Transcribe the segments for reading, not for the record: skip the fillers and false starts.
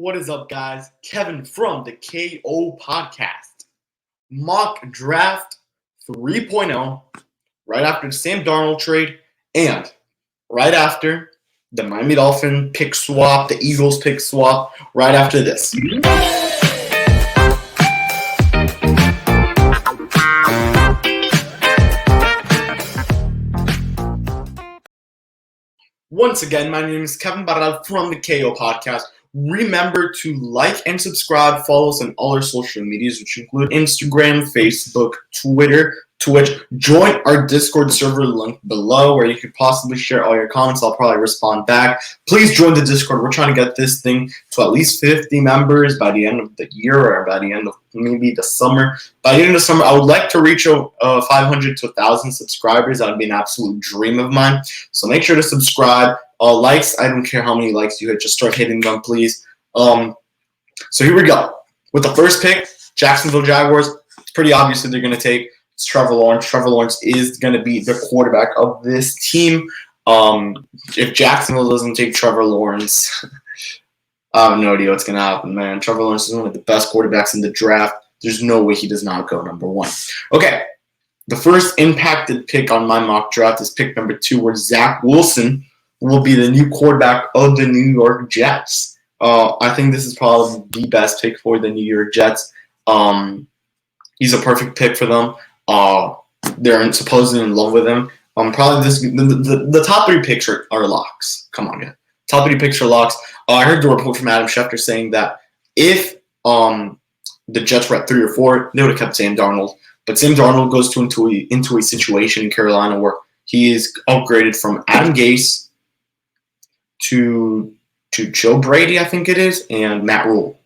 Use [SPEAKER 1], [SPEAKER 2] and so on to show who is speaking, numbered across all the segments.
[SPEAKER 1] What is up, guys? Kevin from the KO Podcast. Mock Draft 3.0, right after the Sam Darnold trade, and right after the Miami Dolphin pick swap, the Eagles pick swap, right after this. Once again, my name is Kevin Barral from the KO Podcast. Remember to like and subscribe, follow us on all our social medias, which include Instagram, Facebook, Twitter, Twitch. Join our Discord server link below where you could possibly share all your comments. I'll probably respond back. Please join the Discord. We're trying to get this thing to at least 50 members by the end of the year or by the end of maybe the summer. By the end of the summer, I would like to reach 500 to 1,000 subscribers. That would be an absolute dream of mine. So make sure to subscribe. Likes, I don't care how many likes you hit. Just start hitting them, please. So here we go. With the first pick, Jacksonville Jaguars. It's pretty obvious that they're going to take Trevor Lawrence. Trevor Lawrence is going to be the quarterback of this team. If Jacksonville doesn't take Trevor Lawrence, I have no idea what's going to happen, man. Trevor Lawrence is one of the best quarterbacks in the draft. There's no way he does not go number one. Okay, the first impacted pick on my mock draft is pick number 2, where Zach Wilson will be the new quarterback of the New York Jets. I think this is probably the best pick for the New York Jets. He's a perfect pick for them. They're supposedly in love with him. Probably the top 3 picks are locks. Come on, yeah. Top 3 picks are locks. I heard the report from Adam Schefter saying that if the Jets were at 3 or 4, they would have kept Sam Darnold. But Sam Darnold goes into a situation in Carolina where he is upgraded from Adam Gase to Joe Brady, I think it is, and Matt Rule.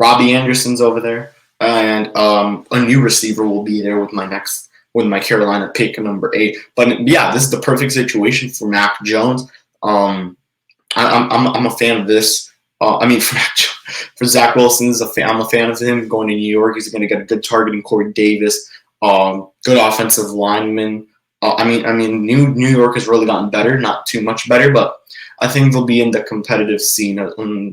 [SPEAKER 1] Robbie Anderson's over there, and a new receiver will be there with my Carolina pick number 8. But yeah, this is the perfect situation for Mac Jones. I'm a fan of this. For Zach Wilson, I'm a fan of him going to New York. He's going to get a good targeting Corey Davis, good offensive lineman. New York has really gotten better, not too much better, but I think they'll be in the competitive scene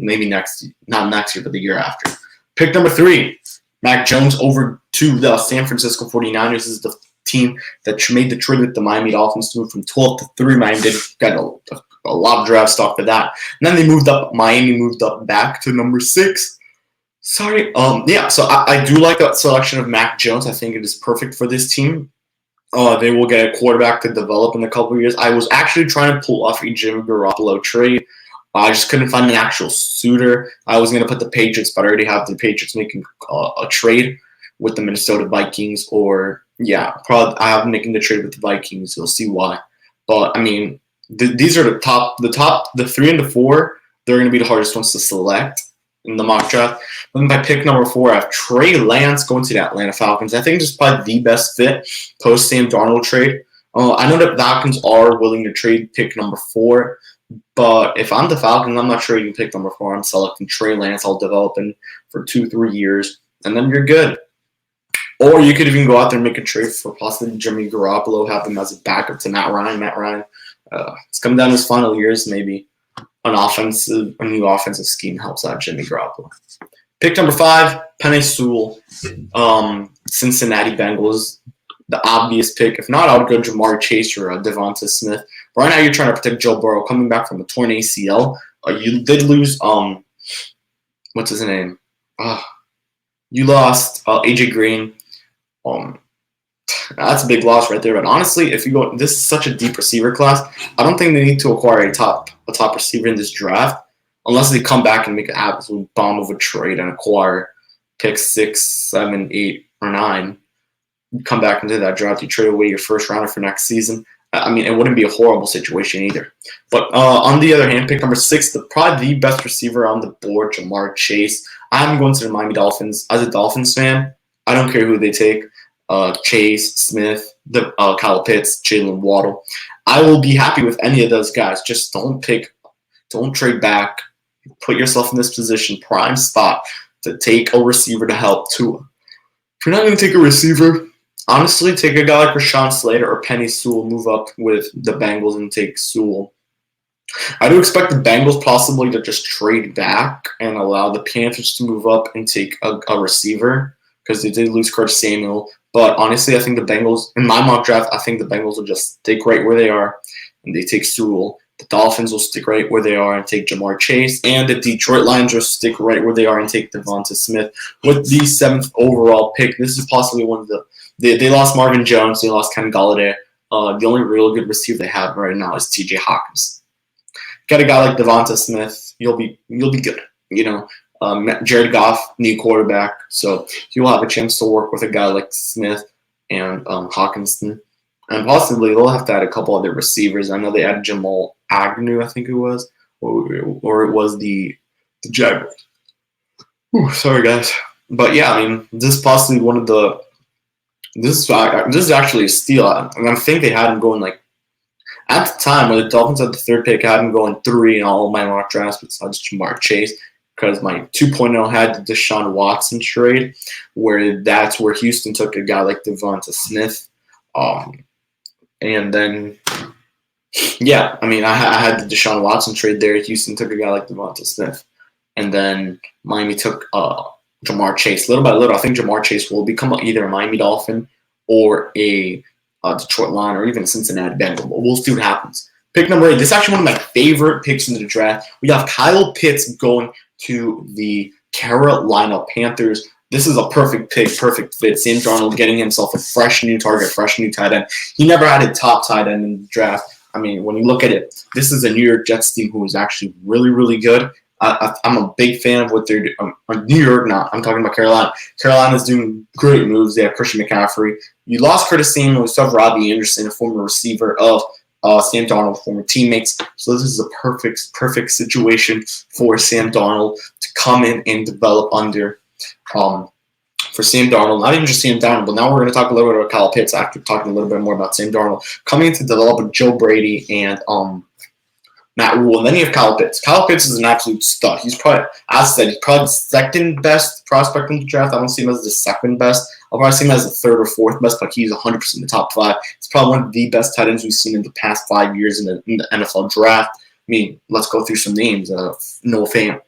[SPEAKER 1] maybe not next year, but the year after. Pick number 3, Mac Jones over to the San Francisco 49ers. This is the team that made the trade with the Miami Dolphins to move from 12 to 3. Miami did get a lot of draft stock for that. And then they moved up. Miami moved up back to number 6. Sorry. So I do like that selection of Mac Jones. I think it is perfect for this team. They will get a quarterback to develop in a couple of years. I was actually trying to pull off a Jimmy Garoppolo trade. I just couldn't find an actual suitor. I was going to put the Patriots, but I already have the Patriots making a trade with the Minnesota Vikings. Probably I have making the trade with the Vikings. You'll see why. But, these are the 3 and the 4. They're going to be the hardest ones to select in the mock draft. Then by pick number 4, I have Trey Lance going to the Atlanta Falcons. I think this is probably the best fit post Sam Darnold trade. I know that Falcons are willing to trade pick number 4, but if I'm the Falcons, I'm not trading pick number 4. I'm selecting Trey Lance. I'll develop him for 2-3 years, and then you're good. Or you could even go out there and make a trade for possibly Jimmy Garoppolo, have him as a backup to Matt Ryan. Matt Ryan, it's coming down to his final years, maybe. A new offensive scheme helps out Jimmy Garoppolo. Pick number 5, Penei Sewell, Cincinnati Bengals. The obvious pick. If not, I would go Jamar Chase or Devonta Smith. Right now, you're trying to protect Joe Burrow coming back from a torn ACL. You did lose. What's his name? You lost AJ Green. That's a big loss right there. But honestly, if you go, this is such a deep receiver class. I don't think they need to acquire a top receiver in this draft unless they come back and make an absolute bomb of a trade and acquire picks 6, 7, 8, or 9. You come back into that draft, you trade away your first rounder for next season. It wouldn't be a horrible situation either. But on the other hand, pick number 6, probably the best receiver on the board, Jamar Chase. I'm going to the Miami Dolphins. As a Dolphins fan, I don't care who they take. Chase, Smith, Kyle Pitts, Jalen Waddle. I will be happy with any of those guys. Just don't trade back. Put yourself in this position, prime spot, to take a receiver to help Tua. If you're not going to take a receiver, honestly, take a guy like Rashawn Slater or Penei Sewell, move up with the Bengals and take Sewell. I do expect the Bengals possibly to just trade back and allow the Panthers to move up and take a receiver because they did lose Curtis Samuel. But honestly, I think the Bengals, in my mock draft, I think the Bengals will just stick right where they are and they take Sewell. The Dolphins will stick right where they are and take Jamar Chase. And the Detroit Lions will stick right where they are and take Devonta Smith. With the 7th overall pick, this is possibly one of the they lost Marvin Jones, they lost Ken Golladay. The only real good receiver they have right now is T.J. Hawkins. Get a guy like Devonta Smith, you'll be good. Jared Goff need quarterback, so you'll have a chance to work with a guy like Smith and Hawkinson, and possibly they'll have to add a couple other receivers. I know they added Jamal Agnew, I think it was, or it was the Jaguars. Sorry guys, but yeah, I mean this is possibly one of the. This is actually a steal. I think they had him going like. At the time, when the Dolphins had the 3rd pick, I had him going 3 in all of my mock drafts besides Jamar Chase because my 2.0 had the Deshaun Watson trade, where that's where Houston took a guy like Devonta Smith. And then, yeah, I mean, I had the Deshaun Watson trade there. Houston took a guy like Devonta Smith. And then Miami took Jamar Chase. Little by little, I think Jamar Chase will become either a Miami Dolphin or a Detroit Lion or even a Cincinnati Bengal. But we'll see what happens. Pick number 8. This is actually one of my favorite picks in the draft. We have Kyle Pitts going to the Carolina Panthers. This is a perfect pick, perfect fit. Sam Darnold getting himself a fresh new target, fresh new tight end. He never had a top tight end in the draft. I mean, when you look at it, this is a New York Jets team who is actually really, really good. I'm a big fan of what they're doing. New York, not. I'm talking about Carolina. Carolina's doing great moves. They have Christian McCaffrey. You lost Curtis Samuel. You still have Robbie Anderson, a former receiver of Sam Darnold, former teammates. So this is a perfect situation for Sam Darnold to come in and develop under. For Sam Darnold, not even just Sam Darnold, but now we're going to talk a little bit about Kyle Pitts after talking a little bit more about Sam Darnold coming in to develop with Joe Brady and Matt Rule, and then you have Kyle Pitts. Kyle Pitts is an absolute stud. He's probably, as I said, he's probably the 2nd best prospect in the draft. I don't see him as the 2nd best. I'll probably see him as the 3rd or 4th best, but he's 100% in the top 5. He's probably one of the best tight ends we've seen in the past 5 years in the NFL draft. I mean, let's go through some names. Noah Fant,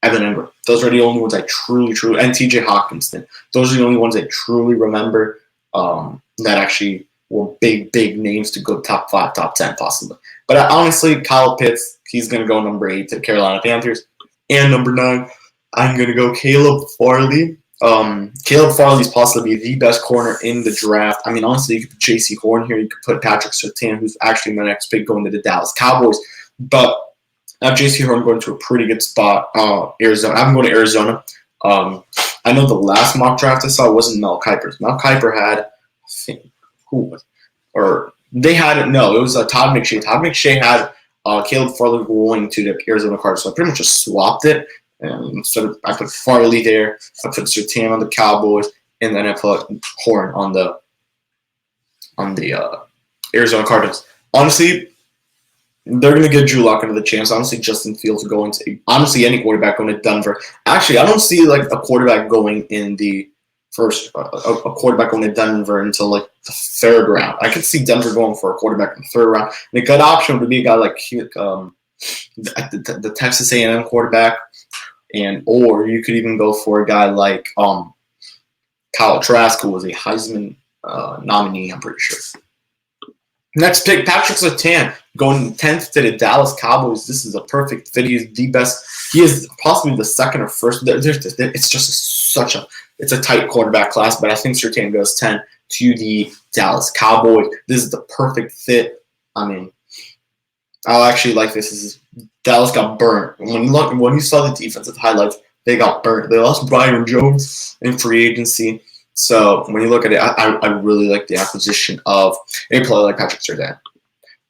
[SPEAKER 1] Evan Engram. Those are the only ones I truly, and T.J. Hawkinson. Those are the only ones I truly remember that actually were big names to go top 5, top 10 possibly. But honestly, Kyle Pitts, he's going to go number 8 to the Carolina Panthers. And number 9, I'm going to go Caleb Farley. Caleb Farley is possibly the best corner in the draft. I mean, honestly, you could put J.C. Horn here. You could put Patrick Surtain, who's actually my next pick, going to the Dallas Cowboys. But I have J.C. Horn going to a pretty good spot, Arizona. I'm going to Arizona. I know the last mock draft I saw wasn't Mel Kiper's. Mel Kiper had, I think, who was it? Or they had it. No, it was Todd McShay. Todd McShay had Caleb Farley going to the Arizona Cardinals. So I pretty much just swapped it. And so I put Farley there. I put Surtain on the Cowboys, and then I put Horn on the Arizona Cardinals. Honestly, they're going to give Drew Lock another chance. Honestly, Justin Fields going to any quarterback going to Denver. Actually, I don't see like a quarterback going in the first a quarterback going to Denver until like the 3rd round. I could see Denver going for a quarterback in the 3rd round. And a good option would be a guy like the Texas A&M quarterback, or you could even go for a guy like Kyle Trask, who was a Heisman nominee, I'm pretty sure. Next pick, Patrick Surtain, going 10th to the Dallas Cowboys. This is a perfect fit. He is the best. He is possibly the 2nd or 1st. It's just it's a tight quarterback class, but I think Surtain goes 10 to the Dallas Cowboys. This is the perfect fit. I mean, I actually like this. Dallas got burnt. When you saw the defensive highlights, they got burnt. They lost Byron Jones in free agency. So when you look at it, I really like the acquisition of a player like Patrick Surtain.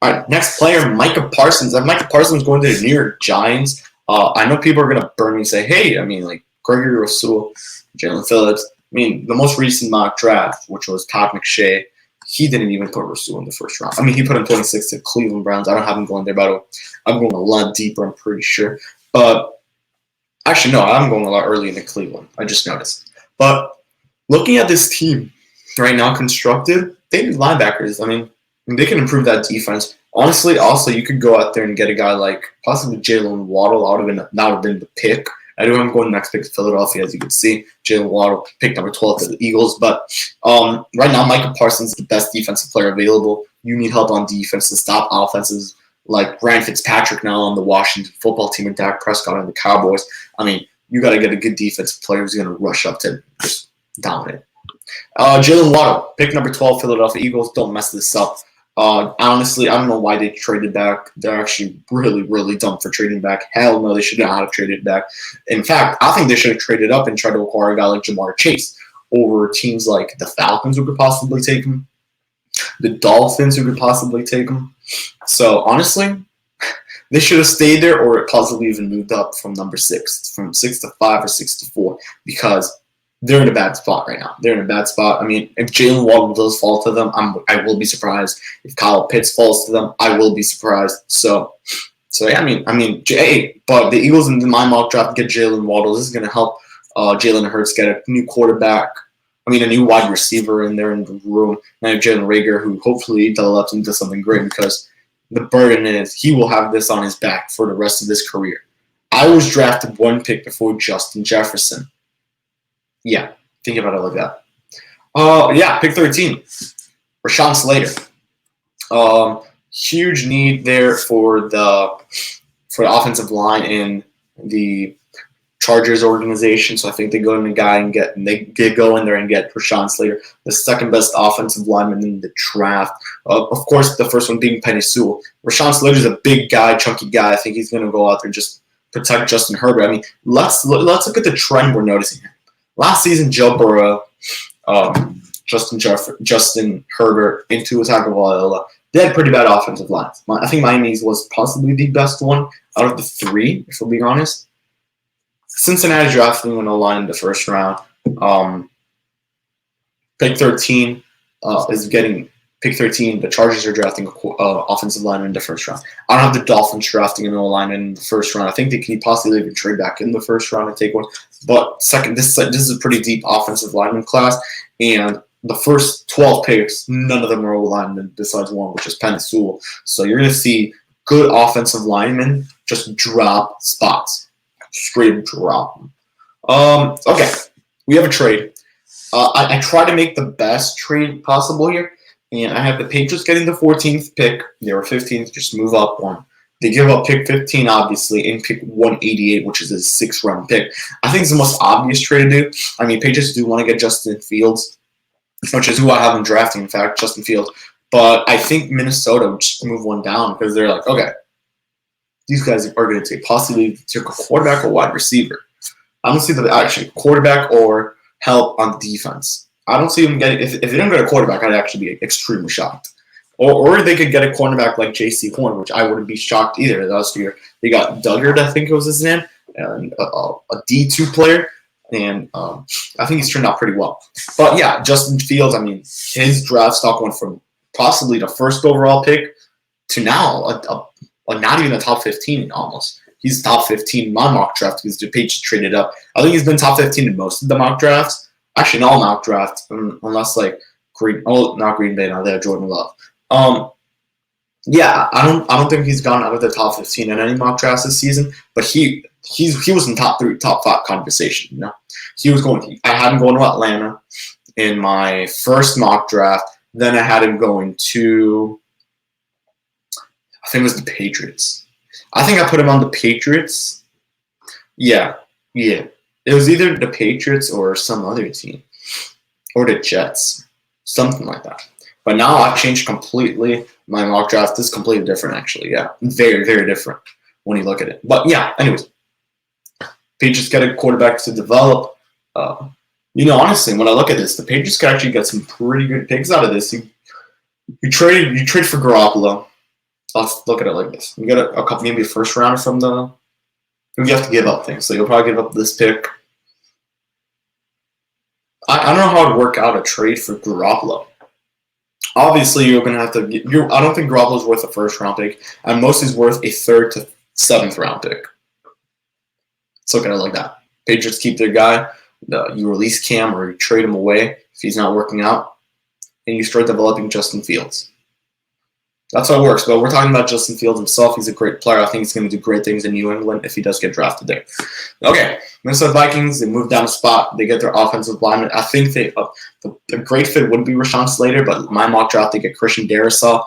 [SPEAKER 1] All right, next player, Micah Parsons. Micah Parsons going to the New York Giants. I know people are going to burn me and say, hey, I mean, like Gregory Rousseau, Jalen Phillips. I mean, the most recent mock draft, which was Todd McShay, he didn't even put Rousseau in the 1st round. I mean, he put him 26 to Cleveland Browns. I don't have him going there, but I'm going a lot deeper, I'm pretty sure. But actually, no, I'm going a lot early into Cleveland. I just noticed. But looking at this team right now constructed, they need linebackers. I mean, they can improve that defense. Honestly, also you could go out there and get a guy like possibly Jalen Waddle. That would have been the pick. I do am going next pick to Philadelphia, as you can see. Jalen Waddle, pick number 12 for the Eagles. But right now, Micah Parsons is the best defensive player available. You need help on defense to stop offenses like Ryan Fitzpatrick now on the Washington football team and Dak Prescott on the Cowboys. I mean, you got to get a good defensive player who's going to rush up to just dominate. Jalen Waddle, pick number 12, Philadelphia Eagles. Don't mess this up. Honestly, I don't know why they traded back. They're actually really, really dumb for trading back. Hell no, they should not have traded back. In fact, I think they should have traded up and tried to acquire a guy like Jamar Chase over teams like the Falcons who could possibly take him, the Dolphins who could possibly take him. So honestly, they should have stayed there or possibly even moved up from number 6, from 6 to 5 or 6 to 4, because they're in a bad spot right now. They're in a bad spot. I mean, if Jalen Waddle does fall to them, I will be surprised. If Kyle Pitts falls to them, I will be surprised. So yeah, but the Eagles in my mock draft get Jalen Waddle. This is going to help Jalen Hurts get a new quarterback. A new wide receiver in there in the room. Now you have Jalen Reagor, who hopefully develops into something great, because the burden is he will have this on his back for the rest of his career. I was drafted 1 pick before Justin Jefferson. Yeah, think about it like that. Pick 13, Rashawn Slater. Huge need there for the offensive line in the Chargers organization. So I think they go in go in there and get Rashawn Slater, the second best offensive lineman in the draft. Of course, the first one being Penei Sewell. Rashawn Slater is a big guy, chunky guy. I think he's going to go out there and just protect Justin Herbert. Let's look at the trend we're noticing here. Last season, Joe Burrow, Justin Herbert, into Tagovailoa. They had pretty bad offensive lines. I think Miami's was possibly the best one out of the 3, if we're being honest. Cincinnati drafting an O-line in the first round. Pick 13 is getting pick 13. The Chargers are drafting an offensive lineman in the first round. I don't have the Dolphins drafting an O-lineman in the first round. I think they can possibly even trade back in the first round and take one. But second, this is a pretty deep offensive lineman class, and the first 12 picks, none of them are O-linemen besides one, which is Penei Sewell. So you're going to see good offensive linemen just drop spots. Straight drop them. Okay, we have a trade. I try to make the best trade possible here, and I have the Patriots getting the 14th pick. They were 15th, just move up one. They give up pick 15, obviously, and pick 188, which is a 6th-round pick. I think it's the most obvious trade to do. Patriots do want to get Justin Fields, which is who I have them drafting, in fact, Justin Fields. But I think Minnesota would just move one down because they're like, okay, these guys are going to possibly take a quarterback or wide receiver. I don't see them actually quarterback or help on defense. I don't see them getting – if they don't get a quarterback, I'd actually be extremely shocked. Or they could get a cornerback like J.C. Horn, which I wouldn't be shocked either last year. They got Duggard, I think was his name, and a D2 player. And I think he's turned out pretty well. But, yeah, Justin Fields, his draft stock went from possibly the first overall pick to now not even a top 15 almost. He's top 15 in my mock draft because the Patriots traded up. I think he's been top 15 in most of the mock drafts. Actually, in all mock drafts, unless not Green Bay, now they have Jordan Love. I don't think he's gone out of the top 15 in any mock drafts this season, but he was in top 3, top 5 conversation. He was going. I had him going to Atlanta in my first mock draft. Then I had him going to, I think it was the Patriots. I think I put him on the Patriots. Yeah. It was either the Patriots or some other team, or the Jets, something like that. But now I've changed completely. My mock draft is completely different, actually. Yeah, very, very different when you look at it. But yeah, anyways, Patriots get a quarterback to develop. Honestly, when I look at this, the Patriots could actually get some pretty good picks out of this. You trade for Garoppolo. Let's look at it like this: you get a couple, maybe a first rounder from the. You have to give up things, so you'll probably give up this pick. I don't know how it'd work out a trade for Garoppolo. Obviously, you're going to have to. I don't think Garoppolo's worth a first-round pick, and most is worth a 3rd to 7th-round pick. Let's look at it like that. Patriots keep their guy. You release Cam or you trade him away if he's not working out, and you start developing Justin Fields. That's how it works. But we're talking about Justin Fields himself. He's a great player. I think he's going to do great things in New England if he does get drafted there. Okay, Minnesota Vikings, they move down a spot. They get their offensive lineman. I think the great fit would be Rashawn Slater, but my mock draft, they get Christian Darrisaw,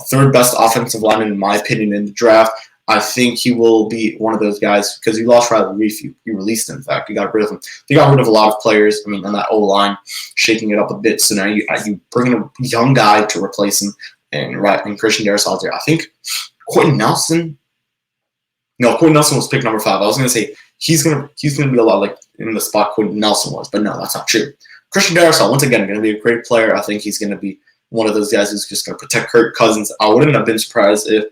[SPEAKER 1] third best offensive lineman in my opinion in the draft. I think he will be one of those guys because you lost Riley Reef. You released him, in fact. You got rid of him. They got rid of a lot of players. I mean, on that O-line, shaking it up a bit. So now you bring in a young guy to replace him, and Christian Darrisaw there. I think Quentin Nelson. No, Quentin Nelson was pick number 5. I was going to say he's gonna be a lot like in the spot Quentin Nelson was, but no, that's not true. Christian Darrisaw, once again, going to be a great player. I think he's going to be one of those guys who's just going to protect Kirk Cousins. I wouldn't have been surprised if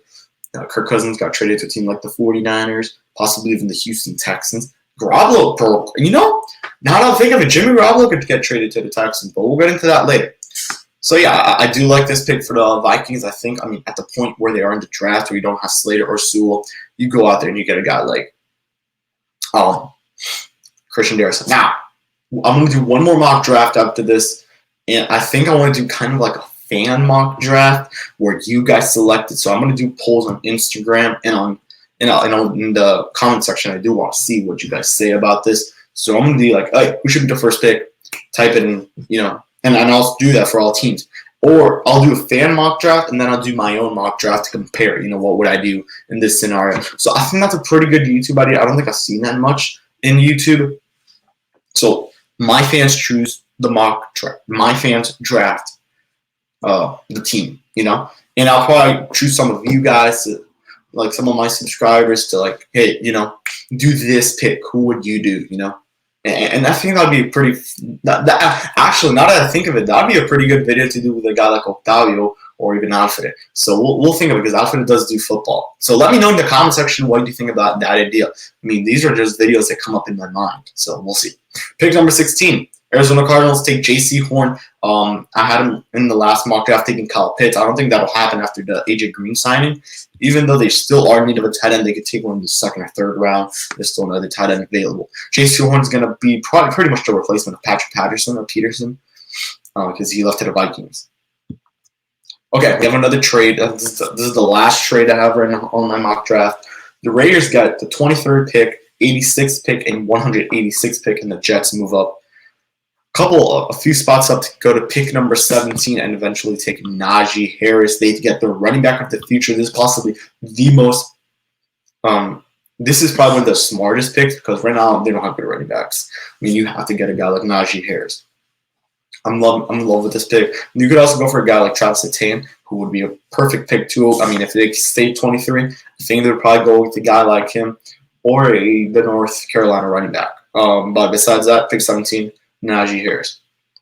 [SPEAKER 1] Kirk Cousins got traded to a team like the 49ers, possibly even the Houston Texans. Garoppolo, now that I think of it, Jimmy Garoppolo could get traded to the Texans, but we'll get into that later. So, yeah, I do like this pick for the Vikings. I think, at the point where they are in the draft where you don't have Slater or Sewell, you go out there and you get a guy like Christian Darrisaw. Now, I'm going to do one more mock draft after this, and I think I want to do kind of like a fan mock draft where you guys selected. So I'm going to do polls on Instagram and in the comment section. I do want to see what you guys say about this. So I'm going to be like, hey, who should be the first pick? Type it in, and I'll do that for all teams. Or I'll do a fan mock draft, and then I'll do my own mock draft to compare, what would I do in this scenario. So I think that's a pretty good YouTube idea. I don't think I've seen that much in YouTube. So my fans choose the mock draft. My fans draft the team, and I'll probably choose some of you guys, like some of my subscribers, to like, hey, do this pick. Who would you do, And I think that'd be a pretty. Actually, now that I think of it, that'd be a pretty good video to do with a guy like Octavio or even Alfred. So we'll think of it because Alfred does do football. So let me know in the comment section what you think about that idea. These are just videos that come up in my mind. So we'll see. Pick number 16. Arizona Cardinals take J.C. Horn. I had him in the last mock draft taking Kyle Pitts. I don't think that'll happen after the AJ Green signing. Even though they still are in need of a tight end, they could take one in the second or third round. There's still another tight end available. J.C. Horn is going to be probably pretty much the replacement of Patrick Patterson or Peterson because he left to the Vikings. Okay, we have another trade. This is the last trade I have right now on my mock draft. The Raiders got the 23rd pick, 86th pick, and 186th pick, and the Jets move up a few spots up to go to pick number 17 and eventually take Najee Harris. They get the running back of the future. This is possibly the most this is probably one of the smartest picks because right now they don't have good running backs. You have to get a guy like Najee Harris. I'm in love with this pick. You could also go for a guy like Travis Etienne, who would be a perfect pick too. If they stay 23, I think they would probably go with a guy like him or the North Carolina running back. But besides that, pick 17, Najee Harris.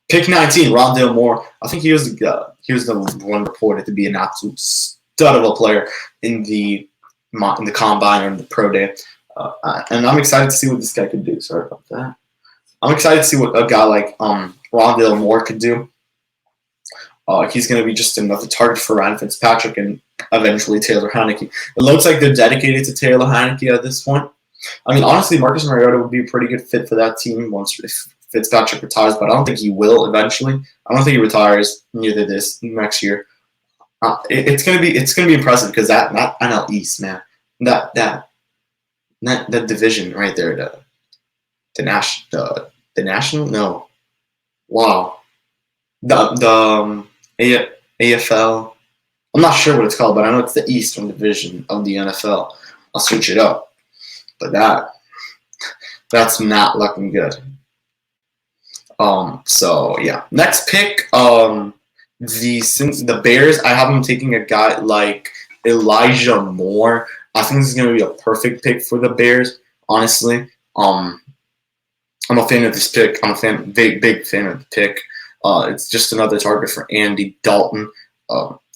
[SPEAKER 1] Pick 19, Rondale Moore. I think he was the one reported to be an absolute stud of a player in the combine or in the pro day. And I'm excited to see what this guy could do. Sorry about that. I'm excited to see what a guy like Rondale Moore could do. He's going to be just another target for Ryan Fitzpatrick and eventually Taylor Heineke. It looks like they're dedicated to Taylor Heineke at this point. Honestly, Marcus Mariota would be a pretty good fit for that team once if Fitzpatrick retires, but I don't think he will eventually. I don't think he retires neither next year. It's gonna be impressive because that NL East, man, that division right there, the national, no, wow, the AFL. I'm not sure what it's called, but I know it's the Eastern Division of the NFL. I'll switch it up, but that's not looking good. So yeah, next pick, the Bears. I have them taking a guy like Elijah Moore. I think this is going to be a perfect pick for the Bears. Honestly, I'm a fan of this pick. I'm a big fan of the pick. It's just another target for Andy Dalton.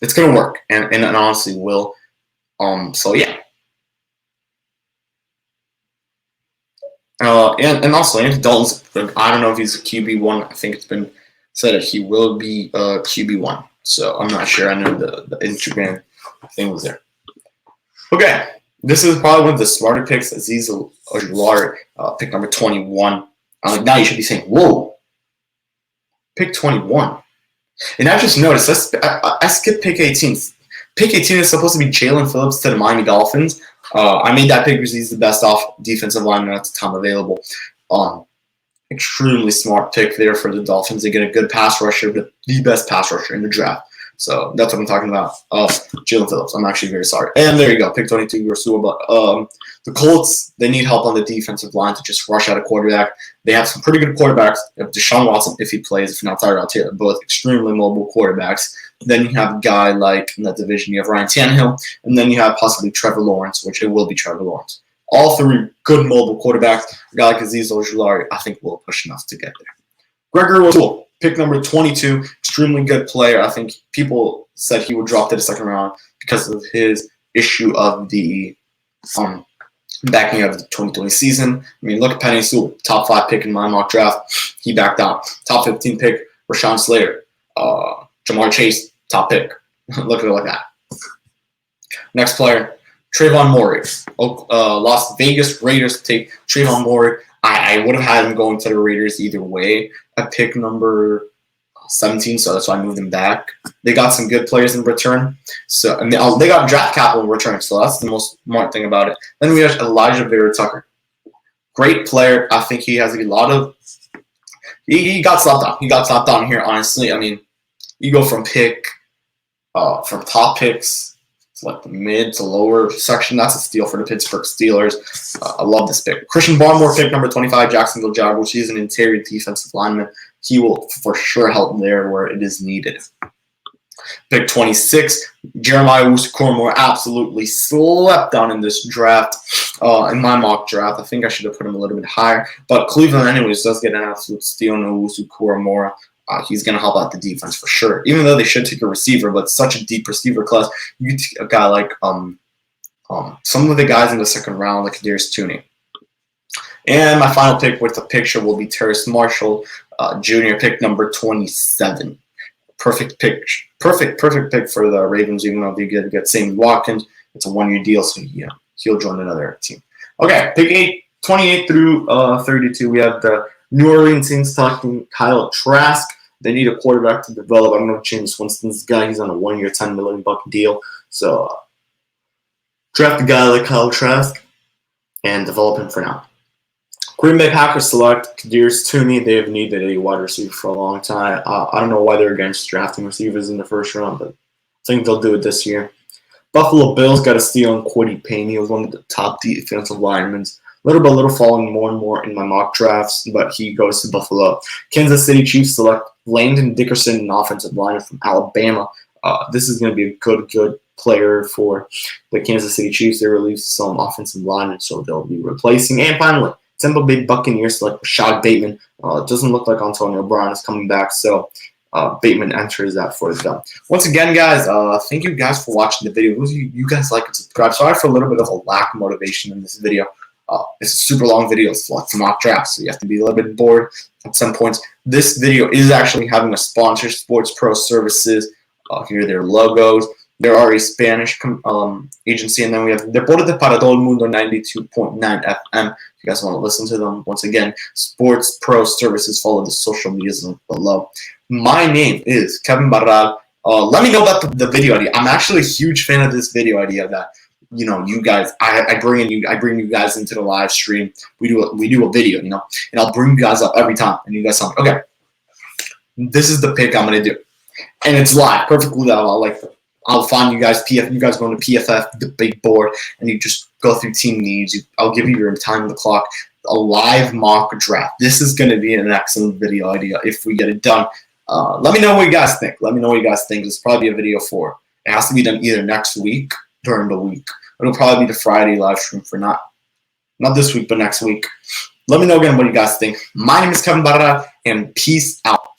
[SPEAKER 1] It's going to work, and it honestly will. So yeah. And also, Andy Dalton's, I don't know if he's a QB1. I think it's been said that he will be QB1. So I'm not sure. I know the Instagram thing was there. Okay. This is probably one of the smarter picks. Aziz Ojulari, pick number 21. Now you should be saying, whoa, pick 21. And I just noticed, I skipped pick 18. Pick 18 is supposed to be Jalen Phillips to the Miami Dolphins. I made that pick because he's the best off defensive lineman at the time available. Extremely smart pick there for the Dolphins. They get a good pass rusher, the best pass rusher in the draft. So that's what I'm talking about. Jalen Phillips. I'm actually very sorry. And there you go. Pick 22, your Super. The Colts, they need help on the defensive line to just rush out a quarterback. They have some pretty good quarterbacks. You have Deshaun Watson, if he plays, if not Tyrod Taylor, both extremely mobile quarterbacks. Then you have a guy like in that division, you have Ryan Tannehill, and then you have possibly Trevor Lawrence, which it will be Trevor Lawrence. All three good mobile quarterbacks. A guy like Azeez Ojulari, I think will push enough to get there. Gregory O'Toole, pick number 22, extremely good player. I think people said he would drop to the second round because of his issue of the backing of the 2020 season. I mean, look at Penny Sewell, top 5 pick in my mock draft. He backed out. Top 15 pick, Rashawn Slater. Jamar Chase, top pick. Look at it like that. Next player, Trayvon Morey. Las Vegas Raiders take Trayvon Morey. I would have had him going to the Raiders either way at pick number 17, so that's why I moved him back. They got some good players in return. So they got draft capital in return, so that's the most smart thing about it. Then we have Elijah Vera Tucker. Great player. I think he has a lot of – he got slapped on. He got slapped on here, honestly. I mean, you go from top picks – like the mid to lower section. That's a steal for the Pittsburgh Steelers. I love this pick. Christian Barmore, pick number 25, Jacksonville Jaguars. He's an interior defensive lineman. He will for sure help there where it is needed. Pick 26, Jeremiah Owusu-Koramoah absolutely slept on in this draft. In my mock draft, I think I should have put him a little bit higher. But Cleveland, anyways, does get an absolute steal in Owusu-Koramoah. He's going to help out the defense for sure. Even though they should take a receiver, but such a deep receiver class, you take a guy like some of the guys in the second round, like Kadarius Toney. And my final pick with the picture will be Terrace Marshall, Jr., pick number 27. Perfect pick for the Ravens, even though they get Sammy Watkins. It's a 1-year deal, so he'll join another team. Okay, pick 28 through 32, we have the New Orleans Saints talking Kyle Trask. They need a quarterback to develop. I'm going to Jameis Winston's guy. He's on a 1-year, $10 million deal. So draft a guy like Kyle Trask and develop him for now. Green Bay Packers select Kadarius Toney. They have needed a wide receiver for a long time. I don't know why they're against drafting receivers in the first round, but I think they'll do it this year. Buffalo Bills got a steal on Kwity Paye. He was one of the top defensive linemen. Little by little falling more and more in my mock drafts, but he goes to Buffalo. Kansas City Chiefs select Landon Dickerson, an offensive lineman from Alabama. This is going to be a good player for the Kansas City Chiefs. They released some offensive linemen, so they'll be replacing. And finally, Tampa Bay Buccaneers select Rashad Bateman. It doesn't look like Antonio Brown is coming back, so Bateman enters that for them. Once again, guys, thank you guys for watching the video. You guys like and subscribe. Sorry for a little bit of a lack of motivation in this video. It's a super long video. It's lots of mock drafts, so you have to be a little bit bored at some points. This video is actually having a sponsor, Sports Pro Services. Here are their logos. There are a Spanish agency, and then we have Deporte para todo el mundo 92.9 FM. If you guys want to listen to them, once again, Sports Pro Services. Follow the social medias below. My name is Kevin Barral. Let me know about the video idea. I'm actually a huge fan of this video idea that you guys, I bring you guys into the live stream. We do a video, and I'll bring you guys up every time, and you guys tell me, okay, this is the pick I'm gonna do, and it's live, perfectly live. I'll find you guys. You guys go into PFF, the big board, and you just go through team needs. I'll give you your time on the clock. A live mock draft. This is gonna be an excellent video idea if we get it done. Let me know what you guys think. It's probably a video for. It has to be done either next week during the week. It'll probably be the Friday live stream for not this week, but next week. Let me know again what you guys think. My name is Kevin Barra, and peace out.